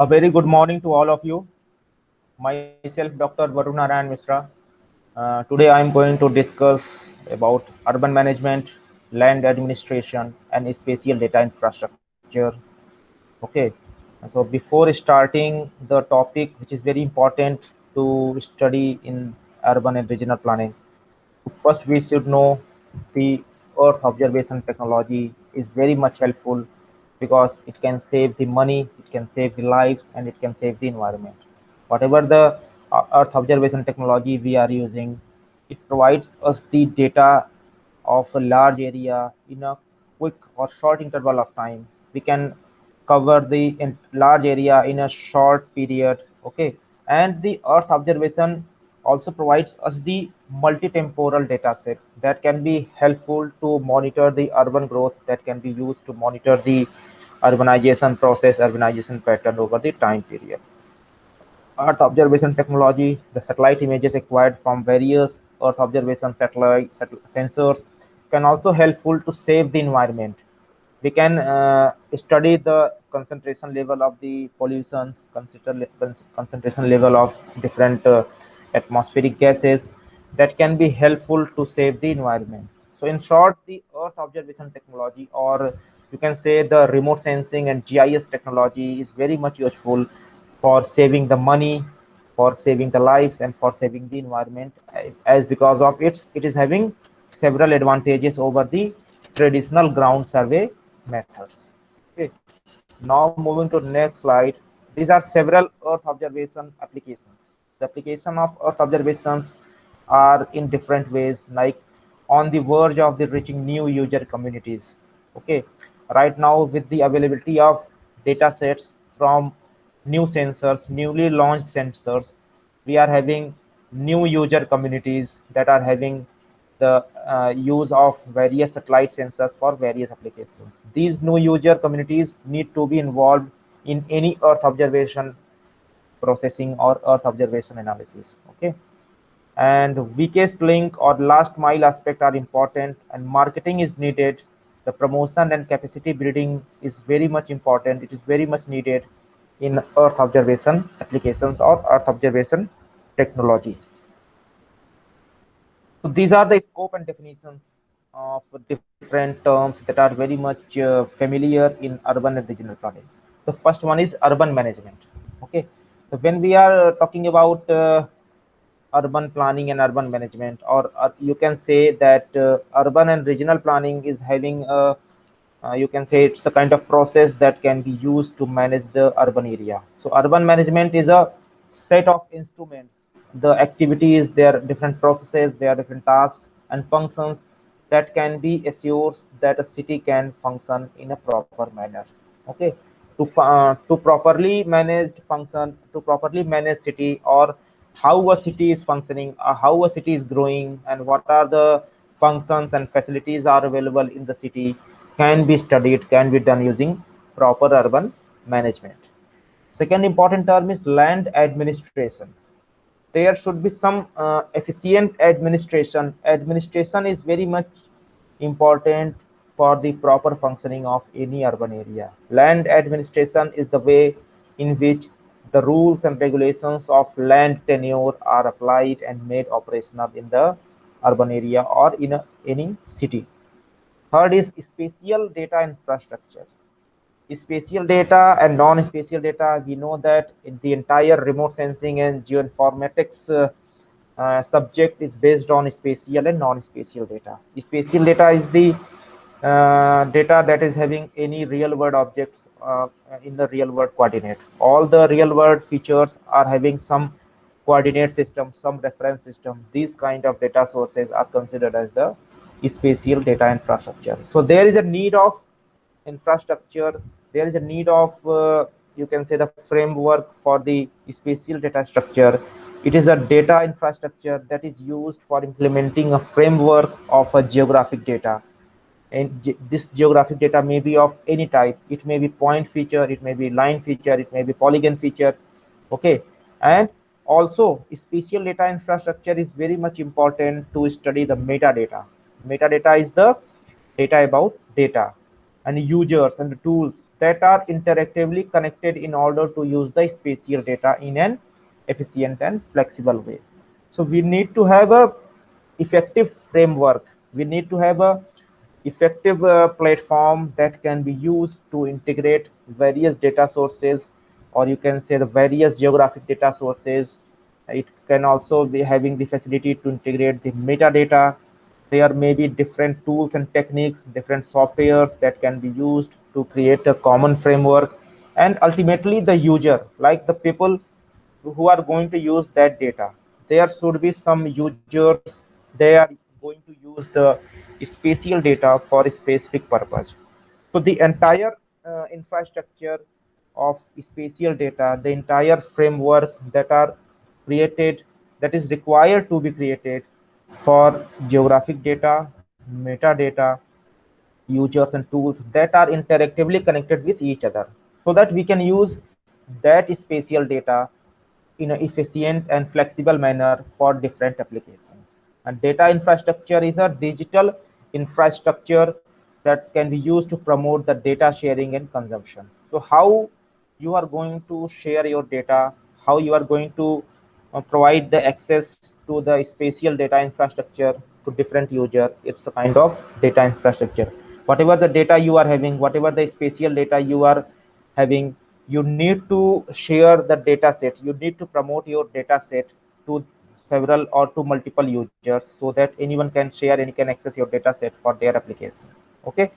A very good morning to all of you. Myself, Dr. Varun Narayan Mishra. Today, I am going to discuss about urban management, land administration, and spatial data infrastructure. Okay. So before starting the topic, which is very important to study in urban and regional planning, first we should know the Earth observation technology is very much helpful because it can save the money, it can save the lives, and it can save the environment. Whatever the Earth observation technology we are using, it provides us the data of a large area in a quick or short interval of time. We can cover the large area in a short period. Okay, and the Earth observation also provides us the multi-temporal data sets that can be helpful to monitor the urban growth, that can be used to monitor the urbanization process, urbanization pattern over the time period. Earth observation technology, the satellite images acquired from various Earth observation sensors can also helpful to save the environment. We can study the concentration level of the pollutions, concentration level of different atmospheric gases that can be helpful to save the environment. So in short, the Earth observation technology, or you can say the remote sensing and GIS technology, is very much useful for saving the money, for saving the lives, and for saving the environment, as because of it is having several advantages over the traditional ground survey methods. Okay. Now moving to next slide. These are several Earth observation applications. The application of Earth observations are in different ways, like on the verge of the reaching new user communities. Okay. Right now, with the availability of data sets from new sensors, newly launched sensors, we are having new user communities that are having the use of various satellite sensors for various applications. These new user communities need to be involved in any Earth observation processing or Earth observation analysis. Okay, and weakest link or last mile aspect are important, and marketing is needed. The promotion and capacity building is very much important. It is very much needed in Earth observation applications or Earth observation technology. So these are the scope and definitions of different terms that are very much familiar in urban and regional planning. The first one is urban management. Okay, so when we are talking about urban planning and urban management, or you can say that urban and regional planning is having a you can say it's a kind of process that can be used to manage the urban area. So urban management is a set of instruments, the activities, there are different processes, there are different tasks and functions that can be assures that a city can function in a proper manner. Okay, to properly manage function, to properly manage city, or how a city is functioning, how a city is growing, and what are the functions and facilities are available in the city, can be studied, can be done using proper urban management. Second important term is land administration. There should be some efficient administration. Administration is very much important for the proper functioning of any urban area. Land administration is the way in which the rules and regulations of land tenure are applied and made operational in the urban area or in any city. Third is spatial data infrastructure. Spatial data and non-spatial data, we know that in the entire remote sensing and geoinformatics subject is based on spatial and non-spatial data. Spatial data is the data that is having any real world objects in the real world coordinate. All the real world features are having some coordinate system, some reference system. These kind of data sources are considered as the spatial data infrastructure. So there is a need of infrastructure, there is a need of you can say the framework for the spatial data structure. It is a data infrastructure that is used for implementing a framework of a geographic data, and this geographic data may be of any type. It may be point feature, it may be line feature, it may be polygon feature. Okay, and also spatial data infrastructure is very much important to study the metadata. Metadata is the data about data and users and the tools that are interactively connected in order to use the spatial data in an efficient and flexible way. So we need to have a effective framework. We need to have a effective platform that can be used to integrate various data sources, or you can say the various geographic data sources. It can also be having the facility to integrate the metadata. There may be different tools and techniques, different softwares that can be used to create a common framework. And ultimately the user, like the people who are going to use that data, there should be some users, they are going to use the spatial data for a specific purpose. So the entire infrastructure of spatial data, the entire framework that are created, that is required to be created for geographic data, metadata, users and tools that are interactively connected with each other, so that we can use that spatial data in an efficient and flexible manner for different applications. And data infrastructure is a digital infrastructure that can be used to promote the data sharing and consumption. So how you are going to share your data, how you are going to provide the access to the spatial data infrastructure to different user, it's a kind of data infrastructure. Whatever the data you are having, whatever the spatial data you are having, you need to share the data set, you need to promote your data set to several or to multiple users, so that anyone can share and can access your data set for their application. Okay,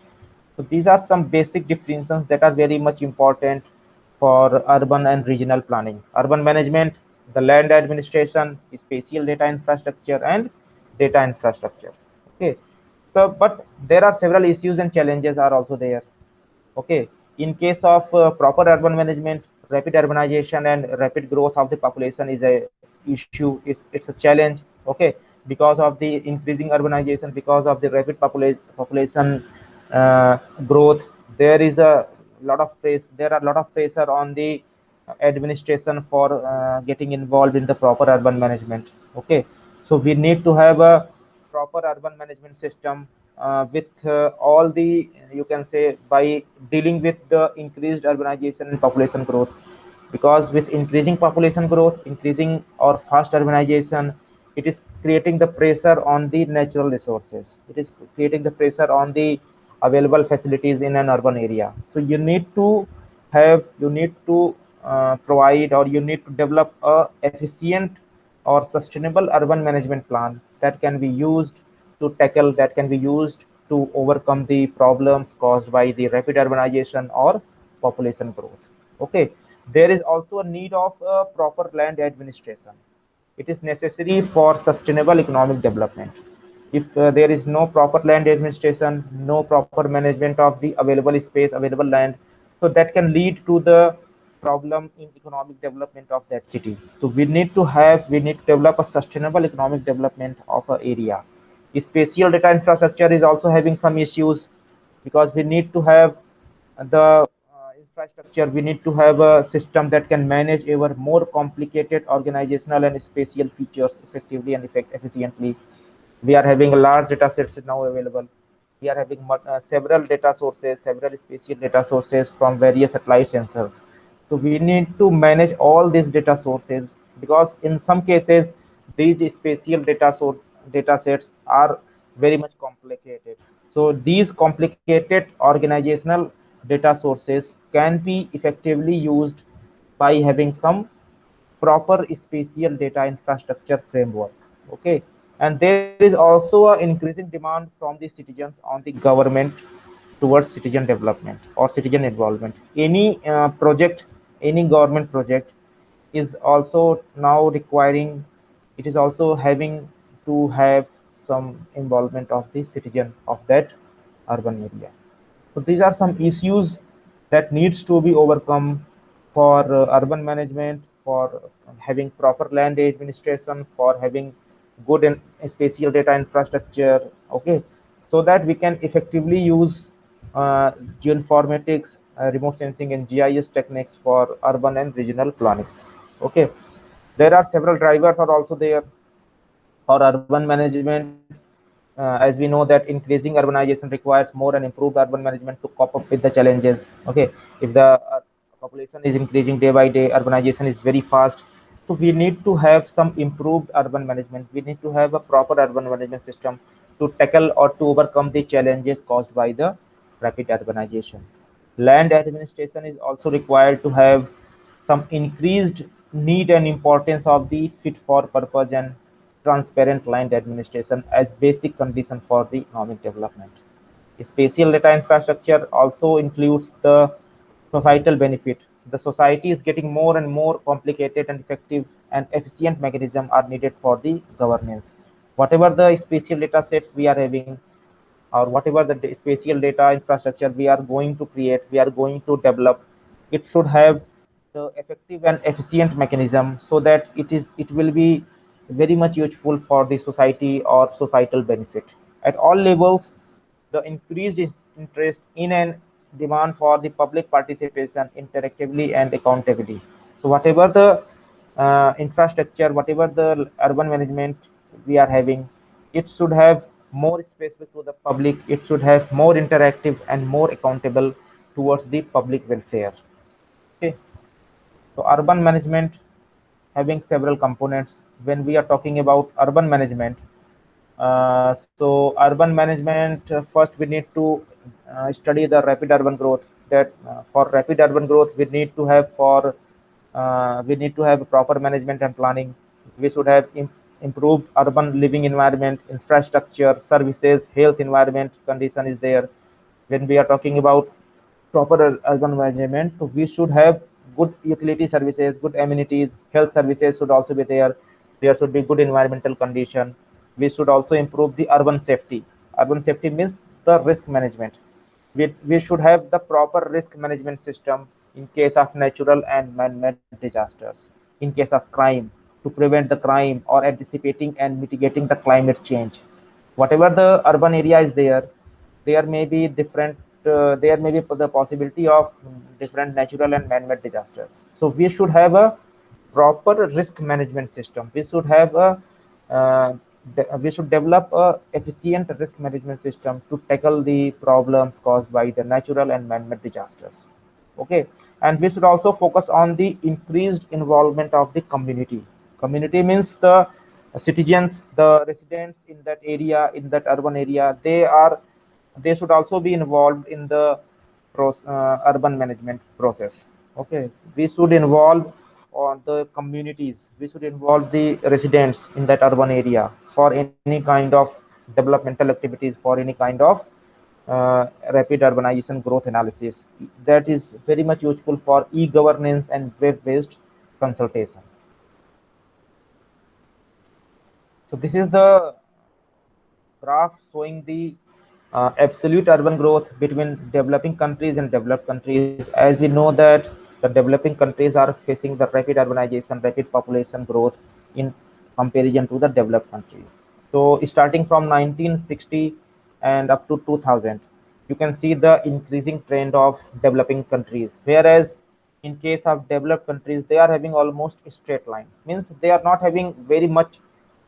so these are some basic differences that are very much important for urban and regional planning. Urban management, the land administration, spatial data infrastructure, and data infrastructure. Okay, so but there are several issues and challenges are also there. Okay, in case of proper urban management, rapid urbanization and rapid growth of the population is a issue. It's a challenge. Okay, because of the increasing urbanization, because of the rapid population growth, there is a lot of there are a lot of pressure on the administration for getting involved in the proper urban management. Okay, so we need to have a proper urban management system with all the, you can say, by dealing with the increased urbanization and population growth, because with increasing population growth, increasing or fast urbanization, it is creating the pressure on the natural resources, it is creating the pressure on the available facilities in an urban area. So you need to have, you need to provide, or you need to develop a efficient or sustainable urban management plan that can be used to tackle, that can be used to overcome the problems caused by the rapid urbanization or population growth. Okay, there is also a need of proper land administration. It is necessary for sustainable economic development. If there is no proper land administration, no proper management of the available space, available land, so that can lead to the problem in economic development of that city. So we need to have, we need to develop a sustainable economic development of an area. Spatial data infrastructure is also having some issues, because we need to have the infrastructure, we need to have a system that can manage our more complicated organizational and spatial features effectively and efficiently. We are having a large data sets now available. We are having several data sources, several spatial data sources from various satellite sensors. So we need to manage all these data sources, because in some cases these spatial data sets are very much complicated. So these complicated organizational data sources can be effectively used by having some proper spatial data infrastructure framework. Okay, and there is also an increasing demand from the citizens on the government towards citizen development or citizen involvement. Any project, any government project is also now requiring, it is also having to have some involvement of the citizen of that urban area. So these are some issues that needs to be overcome for urban management, for having proper land administration, for having good and spatial data infrastructure. Okay, so that we can effectively use geoinformatics, remote sensing, and GIS techniques for urban and regional planning. Okay, there are several drivers are also there for urban management. as we know that increasing urbanization requires more and improved urban management to cope up with the challenges. Okay, if the population is increasing day by day, urbanization is very fast, so we need to have some improved urban management. We need to have a proper urban management system to tackle or to overcome the challenges caused by the rapid urbanization. Land administration is also required to have some increased need and importance of the fit for purpose and transparent land administration as basic condition for the economic development. Spatial data infrastructure also includes the societal benefit. The society is getting more and more complicated, and effective and efficient mechanisms are needed for the governance. Whatever the spatial data sets we are having, or whatever the spatial data infrastructure we are going to create, we are going to develop, it should have the effective and efficient mechanism so that it will be very much useful for the society or societal benefit at all levels. The increased interest in and demand for the public participation interactively and accountably. So whatever the infrastructure, whatever the urban management we are having, it should have more specific to the public. It should have more interactive and more accountable towards the public welfare. Okay, so urban management having several components. When we are talking about urban management, so urban management, first we need to study the rapid urban growth. That for rapid urban growth, we need to have proper management and planning. We should have improved urban living environment, infrastructure, services, health environment condition is there. When we are talking about proper urban management, so we should have good utility services, good amenities, health services should also be there. There should be good environmental condition. We should also improve the urban safety. Urban safety means the risk management. We should have the proper risk management system in case of natural and man-made disasters, in case of crime, to prevent the crime or anticipating and mitigating the climate change. Whatever the urban area is there, there may be different, there may be the possibility of different natural and man-made disasters. So we should have a proper risk management system. We should have a we should develop a efficient risk management system to tackle the problems caused by the natural and man-made disasters. Okay, and we should also focus on the increased involvement of the community. Community means the citizens, the residents in that area, in that urban area. They should also be involved in the urban management process. Okay, we should involve on the communities. We should involve the residents in that urban area for any kind of developmental activities, for any kind of rapid urbanization growth analysis. That is very much useful for e-governance and web-based consultation. So this is the graph showing the absolute urban growth between developing countries and developed countries. As we know that the developing countries are facing the rapid urbanization, rapid population growth in comparison to the developed countries. So starting from 1960 and up to 2000, you can see the increasing trend of developing countries. Whereas in case of developed countries, they are having almost a straight line. Means they are not having very much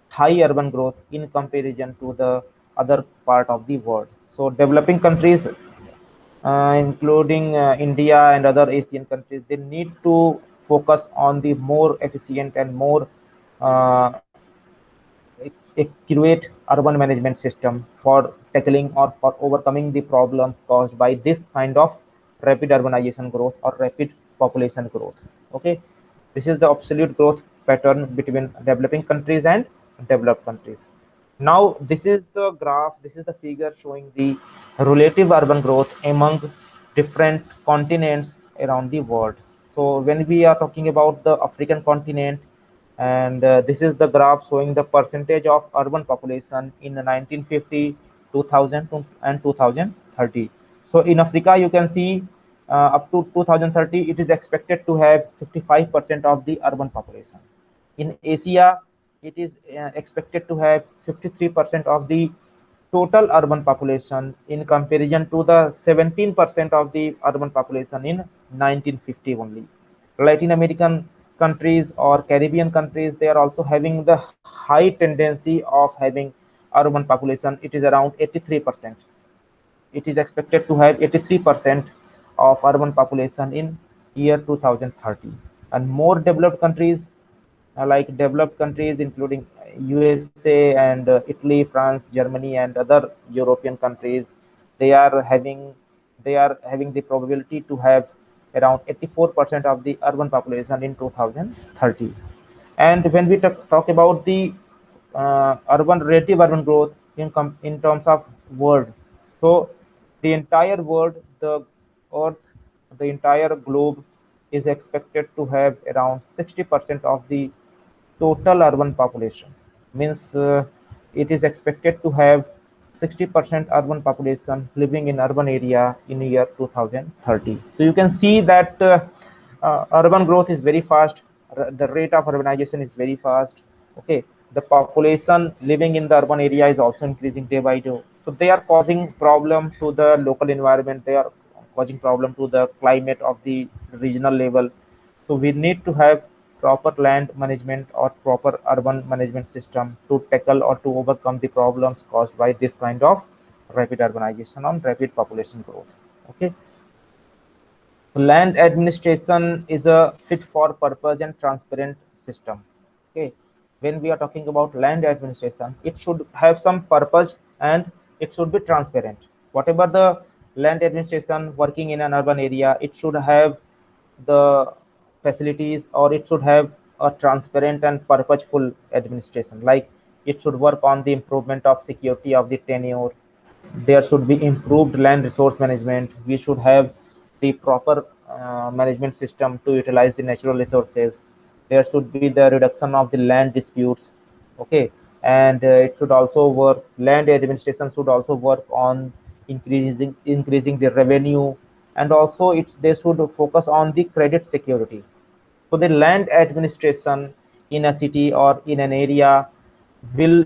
high urban growth in comparison to the other part of the world. So developing countries, including India and other Asian countries, they need to focus on the more efficient and more uh, accurate urban management system for tackling or for overcoming the problems caused by this kind of rapid urbanization growth or rapid population growth. Okay, this is the absolute growth pattern between developing countries and developed countries. Now this is the graph, this is the figure showing the relative urban growth among different continents around the world. So when we are talking about the African continent, and this is the graph showing the percentage of urban population in the 1950, 2000 and 2030. So in Africa, you can see up to 2030, it is expected to have 55% of the urban population. In Asia, it is expected to have 53% of the total urban population in comparison to the 17% of the urban population in 1950 only. Latin American countries or Caribbean countries, they are also having the high tendency of having urban population, it is around 83%. It is expected to have 83% of urban population in year 2030. And more developed countries, like developed countries including USA and Italy, France, Germany, and other European countries, they are having the probability to have around 84% of the urban population in 2030. And when we talk about the relative urban growth in terms of world, so the entire world, the Earth, the entire globe is expected to have around 60% of the total urban population. Means it is expected to have 60% urban population living in urban area in year 2030. So you can see that urban growth is very fast. The rate of urbanization is very fast. Okay, the population living in the urban area is also increasing day by day. So they are causing problem to the local environment. They are causing problem to the climate of the regional level. So we need to have proper land management or proper urban management system to tackle or to overcome the problems caused by this kind of rapid urbanization and rapid population growth. Okay. Land administration is a fit for purpose and transparent system. Okay. When we are talking about land administration, it should have some purpose and it should be transparent. Whatever the land administration working in an urban area, it should have the facilities, or it should have a transparent and purposeful administration. Like it should work on the improvement of security of the tenure. There should be improved land resource management. We should have the proper management system to utilize the natural resources. There should be the reduction of the land disputes. Okay, and it should also work. Land administration should also work on increasing the revenue, and also they should focus on the credit security. So the land administration in a city or in an area will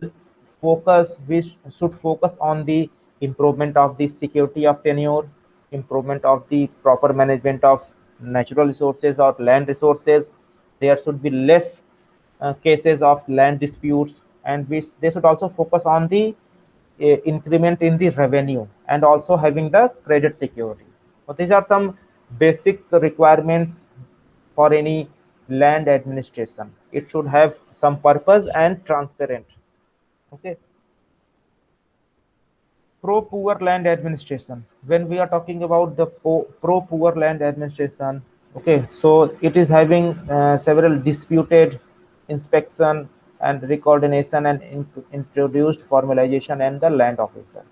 we should focus on the improvement of the security of tenure, improvement of the proper management of natural resources or land resources. There should be less cases of land disputes, and they should also focus on the increment in the revenue and also having the credit security. So these are some basic requirements for any land administration. It should have some purpose and transparent. Okay. Pro poor land administration. When we are talking about the pro poor land administration, okay, so it is having several disputed inspection and recoordination and introduced formalization and the land officer.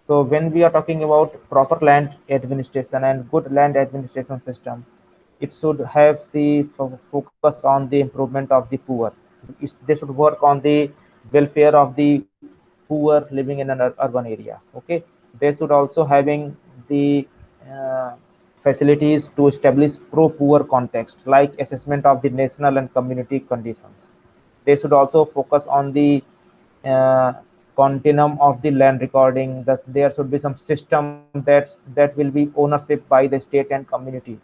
So when we are talking about proper land administration and good land administration system, it should have the focus on the improvement of the poor. They should work on the welfare of the poor living in an urban area. Okay, they should also having the facilities to establish pro poor context, like assessment of the national and community conditions. They should also focus on the uh, continuum of the land recording, that there should be some system that will be ownership by the state and community.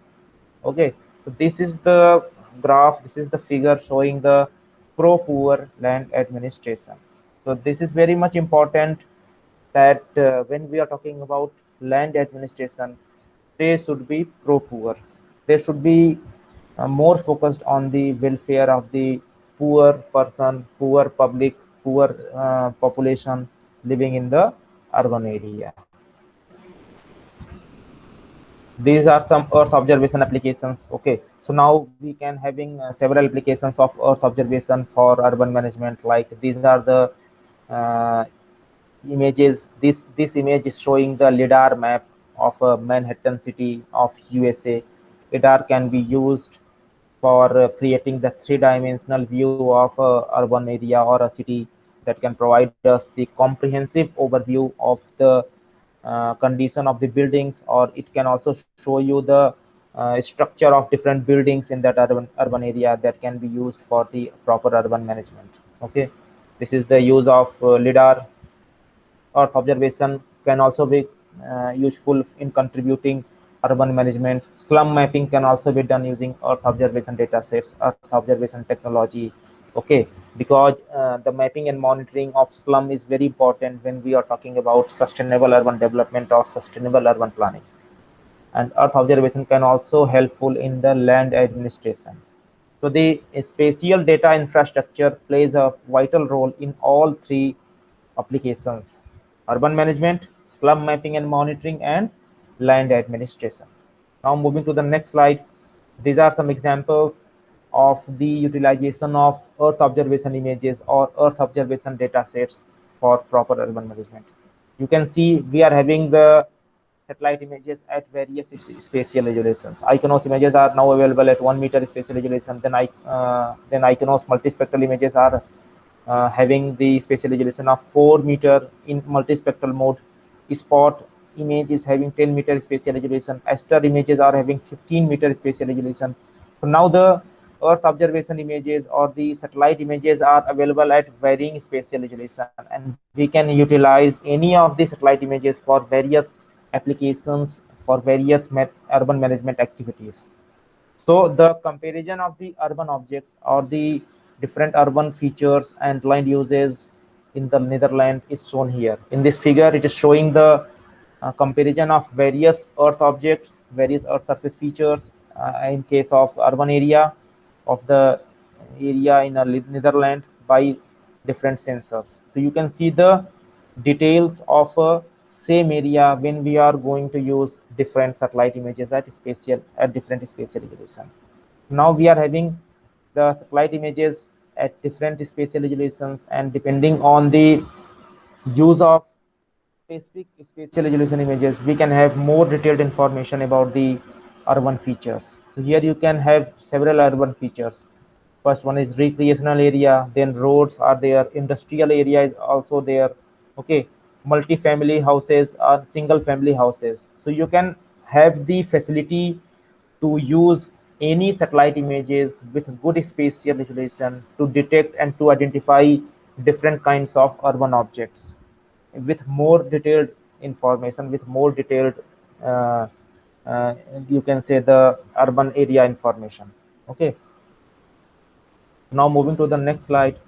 Okay, so this is the graph, this is the figure showing the pro poor land administration. So this is very much important, that when we are talking about land administration, they should be pro poor. They should be more focused on the welfare of the poor person, poor public, poor population living in the urban area. These are some earth observation applications. Okay, so now we can having several applications of earth observation for urban management. Like these are the uh, images. This image is showing the lidar map of a Manhattan city of USA. Lidar can be used for creating the three-dimensional view of a urban area or a city, that can provide us the comprehensive overview of the condition of the buildings, or it can also show you the structure of different buildings in that urban area, that can be used for the proper urban management. Okay, this is the use of lidar. Earth observation can also be useful in contributing urban management. Slum mapping can also be done using earth observation data sets, earth observation technology. Okay, because the mapping and monitoring of slum is very important when we are talking about sustainable urban development or sustainable urban planning. And earth observation can also helpful in the land administration. So the spatial data infrastructure plays a vital role in all three applications: urban management, slum mapping and monitoring, and land administration. Now moving to the next slide, these are some examples of the utilization of earth observation images or earth observation data sets for proper urban management. You can see we are having the satellite images at various spatial resolutions. ICONOS images are now available at 1 meter spatial resolution. Then ICONOS multispectral images are having the spatial resolution of 4 meter in multispectral mode. Spot image is having 10 meter spatial resolution. Aster images are having 15 meter spatial resolution. So now the earth observation images or the satellite images are available at varying spatial resolution, and we can utilize any of the satellite images for various applications, for various urban management activities. So the comparison of the urban objects or the different urban features and land uses in the Netherlands is shown here. In this figure, it is showing the comparison of various earth objects, various earth surface features in case of urban area of the area in Netherlands by different sensors. So you can see the details of a same area when we are going to use different satellite images at different spatial resolution. Now we are having the satellite images at different spatial resolutions, and depending on the use of specific spatial resolution images, we can have more detailed information about the urban features. So here you can have several urban features. First one is recreational area, then roads are there, industrial area is also there. Okay, multi-family houses or single family houses. So you can have the facility to use any satellite images with good spatial resolution to detect and to identify different kinds of urban objects with more detailed information, with more detailed uh, uh, you can say the urban area information. Okay, now moving to the next slide,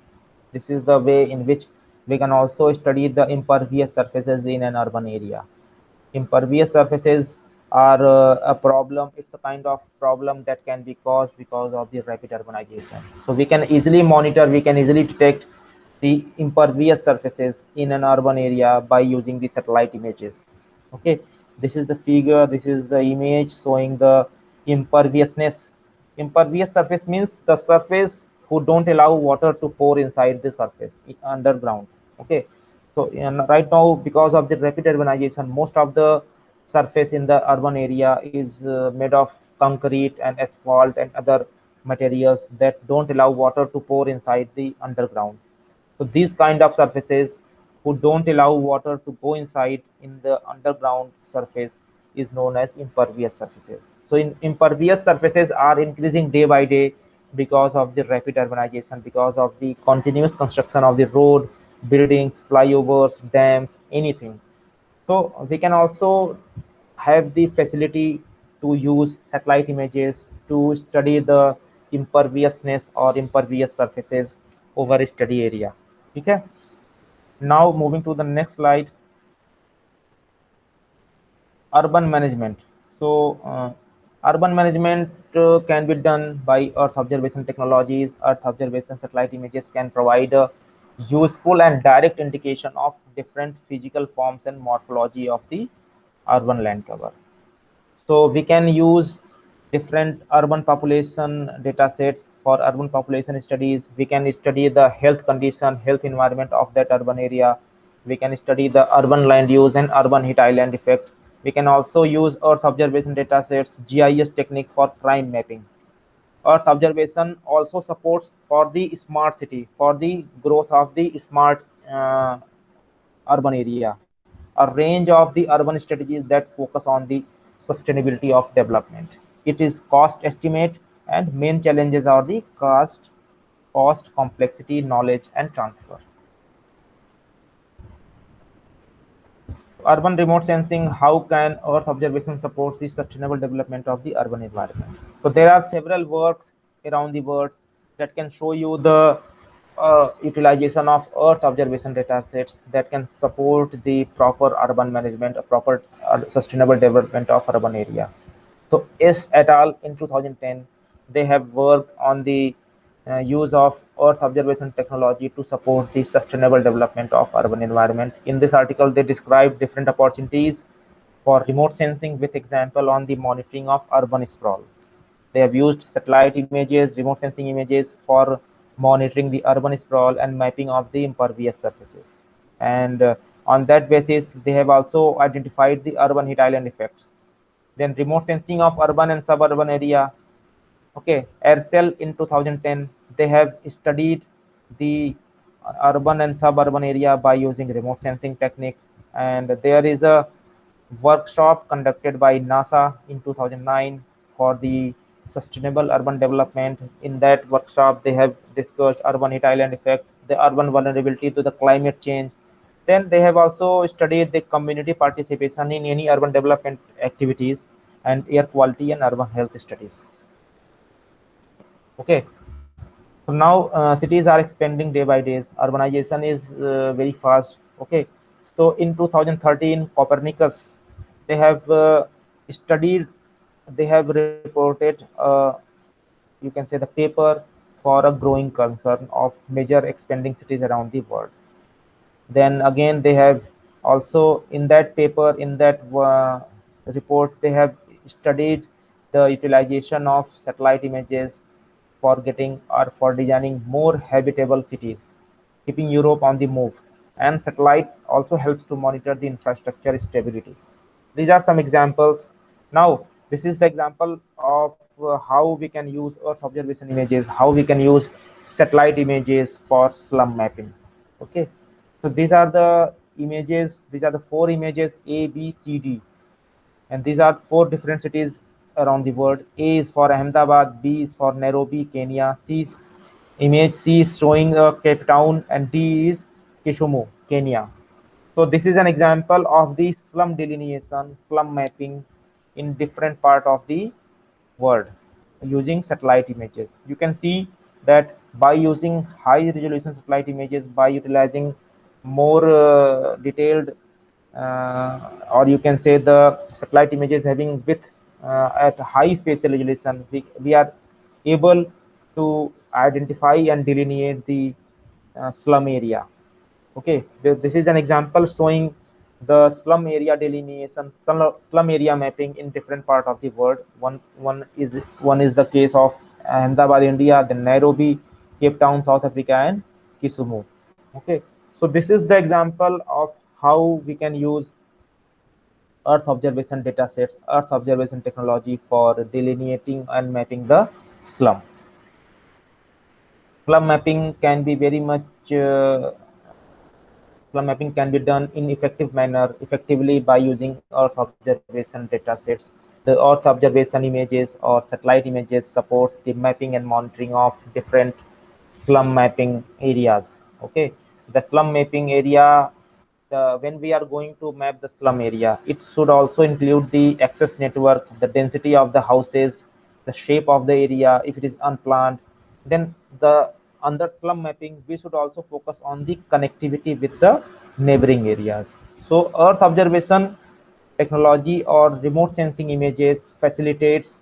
this is the way in which we can also study the impervious surfaces in an urban area. Impervious surfaces are a problem. It's a kind of problem that can be caused because of the rapid urbanization. So we can easily monitor, we can easily detect the impervious surfaces in an urban area by using the satellite images. Okay, this is the figure, this is the image showing the imperviousness. Impervious surface means the surface who don't allow water to pour inside the surface underground. Okay, so right now, because of the rapid urbanization, most of the surface in the urban area is made of concrete and asphalt and other materials that don't allow water to pour inside the underground. So these kind of surfaces who don't allow water to go inside in the underground surface is known as impervious surfaces. So impervious surfaces are increasing day by day because of the rapid urbanization, because of the continuous construction of the road, buildings, flyovers, dams, anything. So we can also have the facility to use satellite images to study the imperviousness or impervious surfaces over a study area. Okay. Now moving to the next slide, urban management. So urban management can be done by earth observation technologies. Earth observation satellite images can provide a useful and direct indication of different physical forms and morphology of the urban land cover. So we can use different urban population data sets for urban population studies. We can study the health condition, health environment of that urban area. We can study the urban land use and urban heat island effect. We can also use earth observation data sets, GIS technique for crime mapping. Earth observation also supports for the smart city, for the growth of the smart urban area, a range of the urban strategies that focus on the sustainability of development. It is cost estimate, and main challenges are the cost, complexity, knowledge, and transfer. Urban remote sensing, how can earth observation support the sustainable development of the urban environment? So there are several works around the world that can show you the utilization of Earth observation data sets that can support the proper urban management, a proper sustainable development of urban area. So S et al. In 2010, they have worked on the use of Earth observation technology to support the sustainable development of urban environment. In this article, they describe different opportunities for remote sensing with example on the monitoring of urban sprawl. They have used satellite images, remote sensing images for monitoring the urban sprawl and mapping of the impervious surfaces. And on that basis, they have also identified the urban heat island effects. Then remote sensing of urban and suburban area. Okay, Aircel in 2010, they have studied the urban and suburban area by using remote sensing technique. And there is a workshop conducted by NASA in 2009 for the sustainable urban development. In that workshop, they have discussed urban heat island effect, the urban vulnerability to the climate change. Then they have also studied the community participation in any urban development activities and air quality and urban health studies. Okay, so now cities are expanding day by day. Urbanization is very fast. Okay, so in 2013, Copernicus, they have studied, they have reported, you can say the paper for a growing concern of major expanding cities around the world. Then again, they have also in that paper, in that report, they have studied the utilization of satellite images for getting or for designing more habitable cities, keeping Europe on the move. And satellite also helps to monitor the infrastructure stability. These are some examples. Now, this is the example of how we can use Earth observation images, how we can use satellite images for slum mapping. Okay, so these are the images, these are the four images A, B, C, D, and these are four different cities around the world. A is for Ahmedabad, B is for Nairobi, Kenya, image C is showing Cape Town, and D is Kisumu, Kenya. So this is an example of the slum delineation, slum mapping in different part of the world using satellite images. You can see that by using high resolution satellite images, by utilizing more detailed or you can say the satellite images having width at high spatial resolution, we are able to identify and delineate the slum area. Okay, this is an example showing the slum area delineation, slum area mapping in different part of the world. One is the case of Ahmedabad, India, then Nairobi, Cape Town, South Africa, and Kisumu. Okay, so this is the example of how we can use Earth observation data sets, Earth observation technology for delineating and mapping the slum. Slum mapping can be very much slum mapping can be done in effective manner effectively by using Earth observation data sets. The Earth observation images or satellite images supports the mapping and monitoring of different slum mapping areas. Okay, the slum mapping area, when we are going to map the slum area, it should also include the access network, the density of the houses, the shape of the area if it is unplanned. Then the under slum mapping, we should also focus on the connectivity with the neighboring areas. So Earth observation technology or remote sensing images facilitates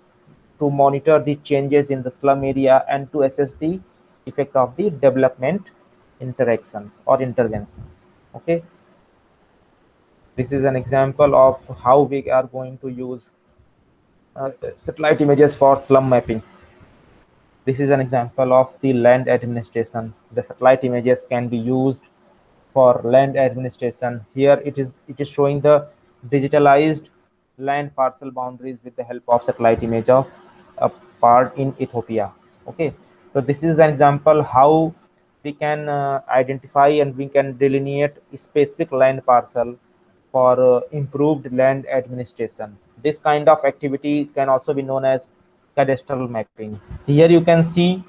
to monitor the changes in the slum area and to assess the effect of the development interactions or interventions. Okay, this is an example of how we are going to use satellite images for slum mapping. This is an example of the land administration. The satellite images can be used for land administration. Here it is showing the digitalized land parcel boundaries with the help of satellite image of a part in Ethiopia. Okay, so this is an example how we can identify and we can delineate a specific land parcel for improved land administration. This kind of activity can also be known as cadastral mapping. Here you can see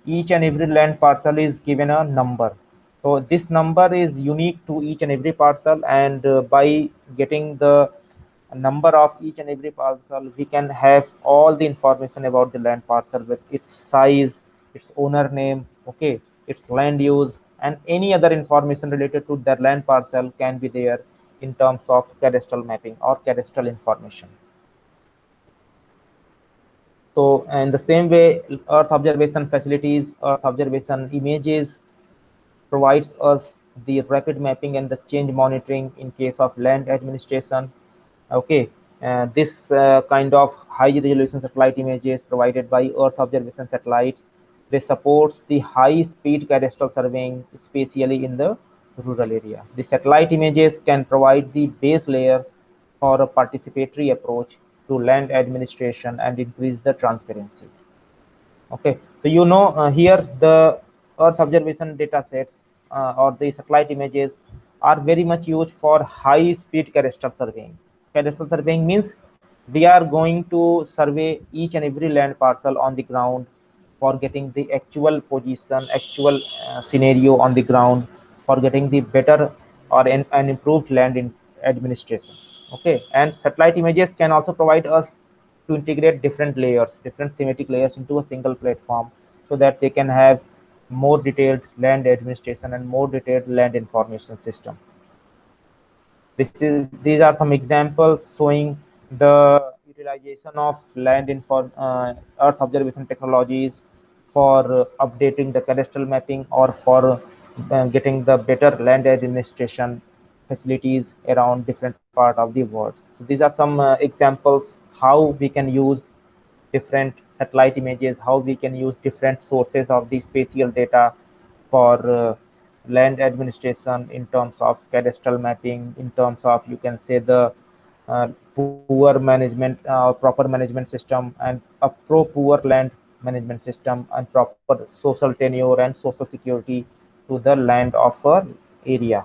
each and every land parcel is given a number. So this number is unique to each and every parcel, and by getting the number of each and every parcel, we can have all the information about the land parcel with its size, its owner name, okay, its land use, and any other information related to that land parcel can be there in terms of cadastral mapping or cadastral information. So in the same way, Earth observation facilities, Earth observation images provides us the rapid mapping and the change monitoring in case of land administration. Okay, this kind of high resolution satellite images provided by Earth observation satellites, they supports the high speed cadastral surveying, especially in the rural area. The satellite images can provide the base layer for a participatory approach to land administration and increase the transparency. Okay, so here the Earth observation data sets or the satellite images are very much used for high speed cadastral surveying. Cadastral surveying means we are going to survey each and every land parcel on the ground for getting the actual position, actual scenario on the ground, for getting the better or an improved land in administration. Okay, and satellite images can also provide us to integrate different layers, different thematic layers into a single platform, so that they can have more detailed land administration and more detailed land information system. These are some examples showing the utilization of Earth observation technologies for updating the cadastral mapping or for getting the better land administration facilities around different part of the world. So these are some examples how we can use different satellite images, how we can use different sources of the spatial data for land administration in terms of cadastral mapping, in terms of, you can say, the poor management, proper management system, and a poor land management system, and proper social tenure and social security to the land of a area.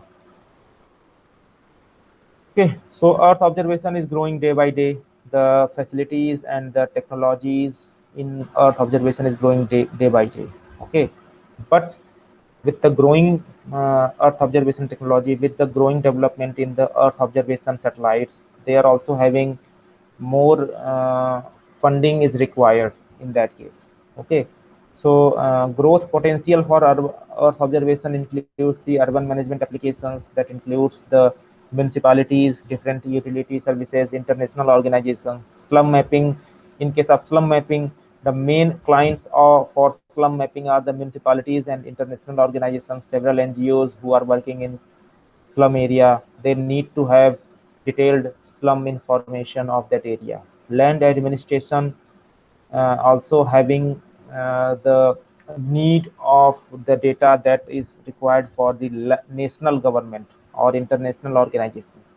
Okay, so Earth observation is growing day by day. The facilities and the technologies in Earth observation is growing day by day. Okay, but with the growing Earth observation technology, with the growing development in the Earth observation satellites, they are also having more funding is required in that case. Okay, so growth potential for Earth observation includes the urban management applications, that includes the municipalities, different utility services, international organizations, slum mapping. In case of slum mapping, the main clients for slum mapping are the municipalities and international organizations, several NGOs who are working in slum area. They need to have detailed slum information of that area. Land administration also having the need of the data that is required for the national government or international organizations.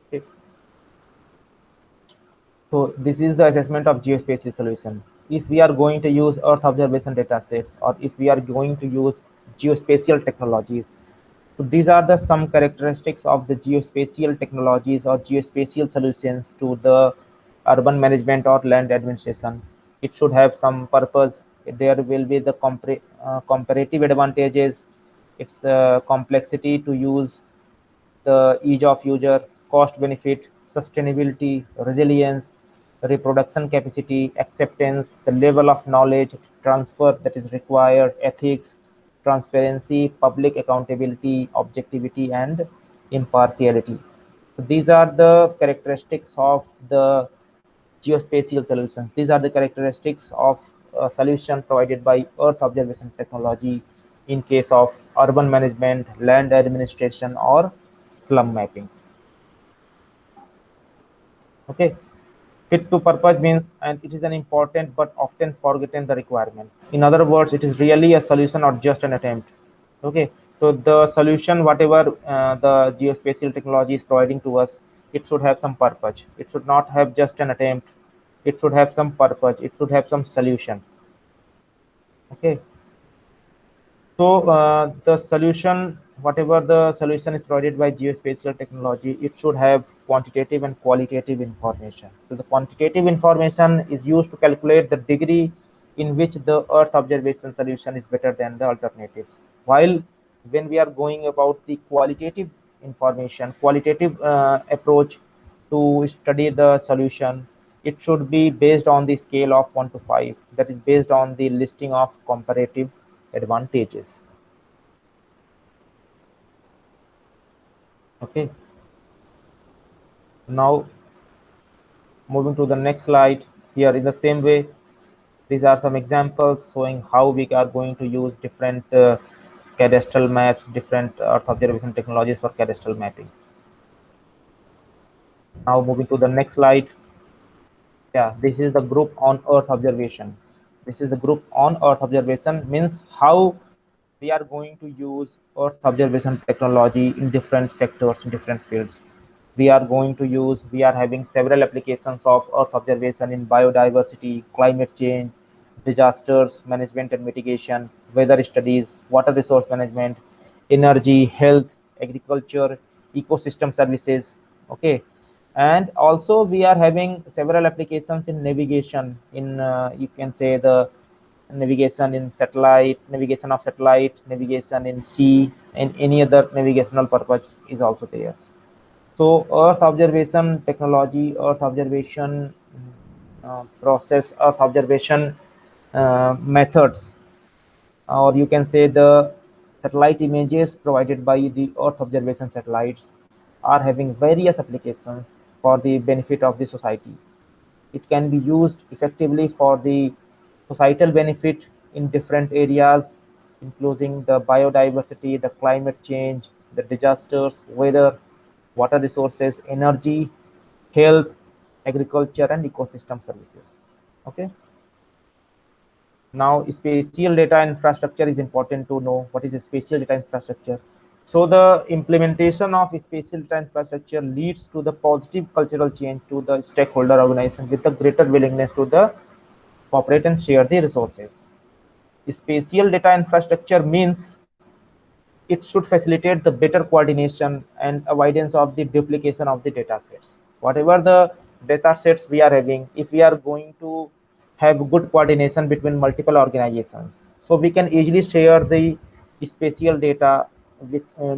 Okay. So this is the assessment of geospatial solution. If we are going to use Earth observation data sets, or if we are going to use geospatial technologies, so these are the some characteristics of the geospatial technologies or geospatial solutions to the urban management or land administration. It should have some purpose. There will be the comparative advantages, its complexity to use, the ease of user, cost benefit, sustainability, resilience, reproduction capacity, acceptance, the level of knowledge transfer that is required, ethics, transparency, public accountability, objectivity, and impartiality. So these are the characteristics of the geospatial solutions. These are the characteristics of a solution provided by Earth observation technology in case of urban management, land administration, or slum mapping. Okay, fit to purpose means, and it is an important but often forgotten the requirement. In other words, it is really a solution or just an attempt. Okay, so the solution, whatever the geospatial technology is providing to us, it should have some purpose. It should not have just an attempt. It should have some purpose. It should have some solution. Okay, so the solution, whatever the solution is provided by geospatial technology, it should have quantitative and qualitative information. So the quantitative information is used to calculate the degree in which the Earth observation solution is better than the alternatives. While when we are going about the qualitative information, qualitative approach to study the solution, it should be based on the scale of 1 to 5. That is based on the listing of comparative advantages. Okay, now moving to the next slide. Here in the same way, these are some examples showing how we are going to use different cadastral maps, different earth observation technologies for cadastral mapping. Now moving to the next slide. Yeah, this is the group on earth observation. This is the group on earth observation, means how we are going to use earth observation technology in different sectors, in different fields. We are having several applications of earth observation in biodiversity, climate change, disasters management and mitigation, weather studies, water resource management, energy, health, agriculture, ecosystem services. Okay, and also we are having several applications in navigation, in you can say the navigation in satellite, navigation of satellite, navigation in sea, and any other navigational purpose is also there. So earth observation technology, earth observation process, earth observation methods, or you can say the satellite images provided by the earth observation satellites are having various applications for the benefit of the society. It can be used effectively for the societal benefit in different areas, including the biodiversity, the climate change, the disasters, weather, water resources, energy, health, agriculture, and ecosystem services. Okay. Now, spatial data infrastructure is important to know. What is a spatial data infrastructure? So the implementation of spatial data infrastructure leads to the positive cultural change to the stakeholder organization with a greater willingness to the cooperate and share the resources. Spatial data infrastructure means it should facilitate the better coordination and avoidance of the duplication of the data sets. Whatever the data sets we are having, if we are going to have good coordination between multiple organizations, so we can easily share the spatial data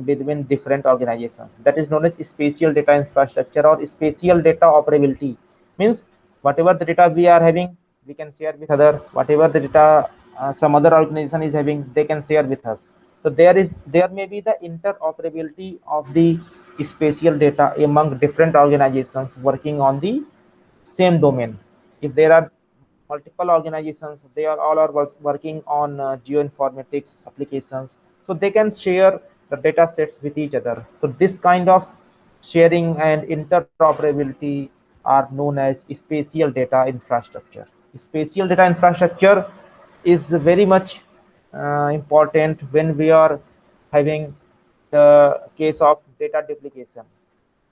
between different organizations. That is known as spatial data infrastructure or spatial data operability. Means whatever the data we are having, we can share with other. Whatever the data some other organization is having, they can share with us. So there may be the interoperability of the spatial data among different organizations working on the same domain. If there are multiple organizations, they are all working on geoinformatics applications, so they can share the data sets with each other. So this kind of sharing and interoperability are known as spatial data infrastructure. Spatial data infrastructure is very much important when we are having the case of data duplication.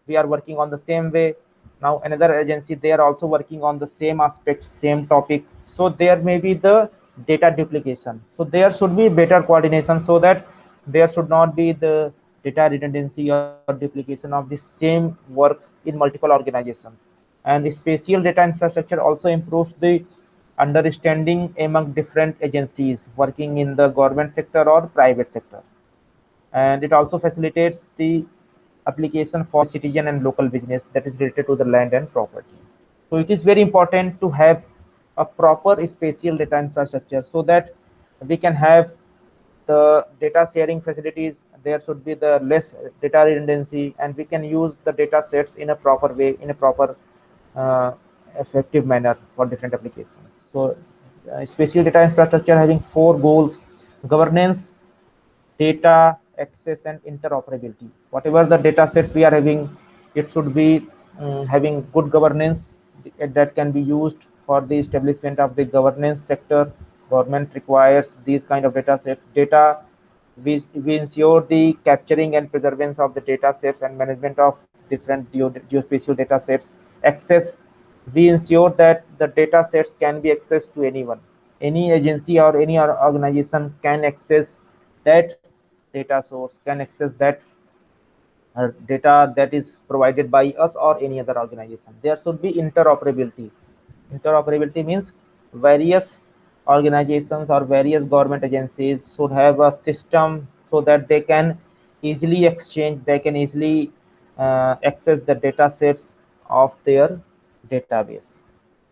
We are working on the same way. Now another agency, they are also working on the same aspect, same topic, so there may be the data duplication. So there should be better coordination so that there should not be the data redundancy or duplication of the same work in multiple organizations. And spatial data infrastructure also improves the understanding among different agencies working in the government sector or private sector, and it also facilitates the application for citizen and local business that is related to the land and property. So it is very important to have a proper spatial data infrastructure so that we can have the data sharing facilities. There should be the less data redundancy, and we can use the data sets in a proper way, in a proper uh, effective manner for different applications. So spatial data infrastructure having four goals: governance, data access, and interoperability. Whatever the data sets we are having, it should be having good governance that can be used for the establishment of the governance sector. Government requires these kind of data sets. Data, we ensure the capturing and preservance of the data sets and management of different geospatial data sets. Access, we ensure that the data sets can be accessed to anyone. Any agency or any organization can access that data source, can access that data that is provided by us or any other organization. There should be interoperability. Interoperability means various organizations or various government agencies should have a system so that they can easily exchange, they can easily access the data sets of their database.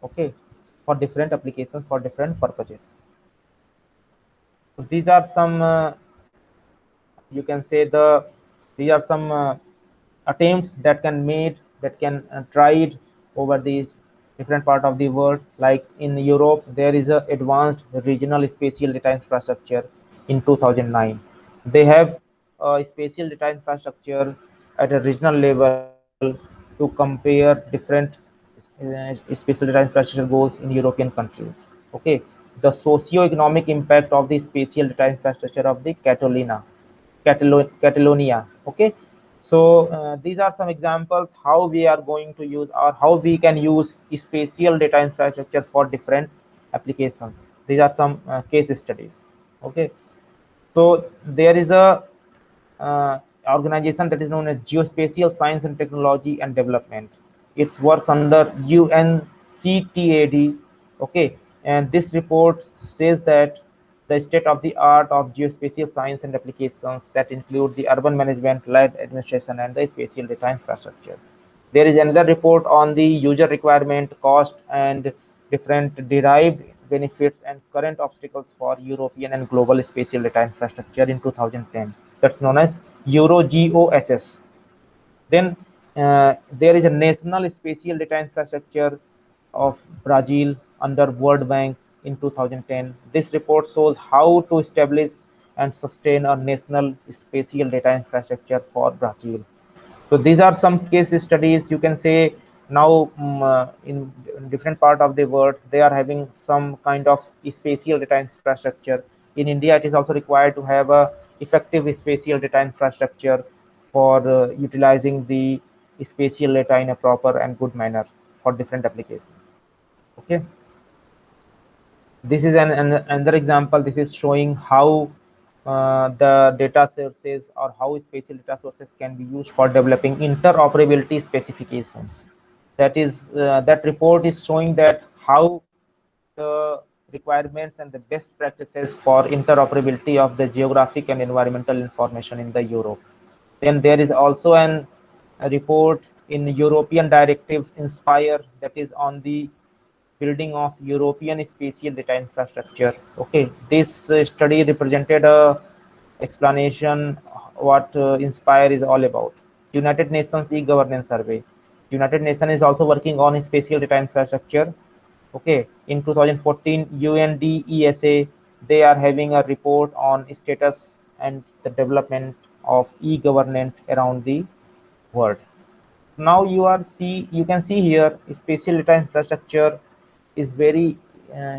Okay, for different applications, for different purposes. These are some you can say these are some attempts that can made that can tried over these different part of the world. Like in Europe, there is a advanced regional spatial data infrastructure in 2009. They have a spatial data infrastructure at a regional level to compare different spatial data infrastructure goals in European countries. Okay, the socio-economic impact of the spatial data infrastructure of the Catalonia. Okay, so these are some examples how we are going to use or how we can use spatial data infrastructure for different applications. These are some case studies. Okay, so there is a uh, organization that is known as Geospatial Science and Technology and Development. It works under UNCTAD. Okay, and this report says that the state of the art of geospatial science and applications that include the urban management, land administration, and the spatial data infrastructure. There is another report on the user requirement, cost, and different derived benefits and current obstacles for European and global spatial data infrastructure in 2010. That's known as EuroGOSS. Then there is a national spatial data infrastructure of Brazil under World Bank in 2010. This report shows how to establish and sustain a national spatial data infrastructure for Brazil. So these are some case studies. You can say now in different part of the world they are having some kind of spatial data infrastructure. In India, it is also required to have a effective spatial data infrastructure for utilizing the spatial data in a proper and good manner for different applications. Okay, this is another example. This is showing how the data sources or how spatial data sources can be used for developing interoperability specifications. That report is showing that how the requirements and the best practices for interoperability of the geographic and environmental information in the Europe. Then there is also a report in European Directive Inspire that is on the building of European spatial data infrastructure. Okay, this study represented a explanation what Inspire is all about. United Nations e-governance survey. United Nations is also working on spatial data infrastructure. Okay, in 2014, UNDESA they are having a report on status and the development of e-governance around the world. Now you can see here spatial data infrastructure is very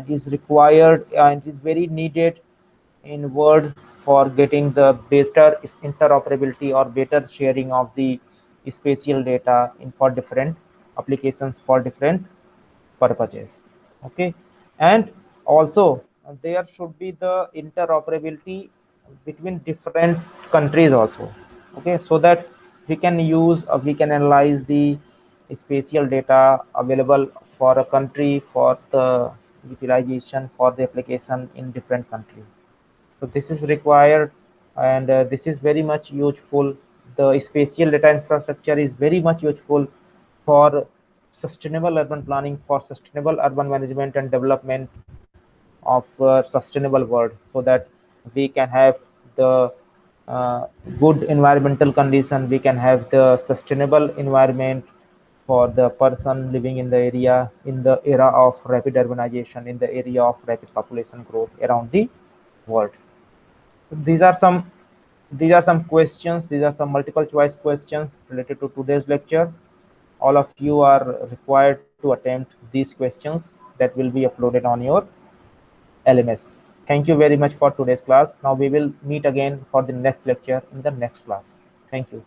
is required and is very needed in world for getting the better interoperability or better sharing of the spatial data in for different applications for different purposes. Okay, and also there should be the interoperability between different countries also. Okay, so that we can use we can analyze the spatial data available for a country for the utilization for the application in different countries. So this is required, and this is very much useful. The spatial data infrastructure is very much useful for sustainable urban planning, for sustainable urban management and development of sustainable world, so that we can have the uh, good environmental condition, we can have the sustainable environment for the person living in the area in the era of rapid urbanization, in the area of rapid population growth around the world. These are some questions. These are some multiple choice questions related to today's lecture. All of you are required to attempt these questions that will be uploaded on your LMS. Thank you very much for today's class. Now we will meet again for the next lecture in the next class. Thank you.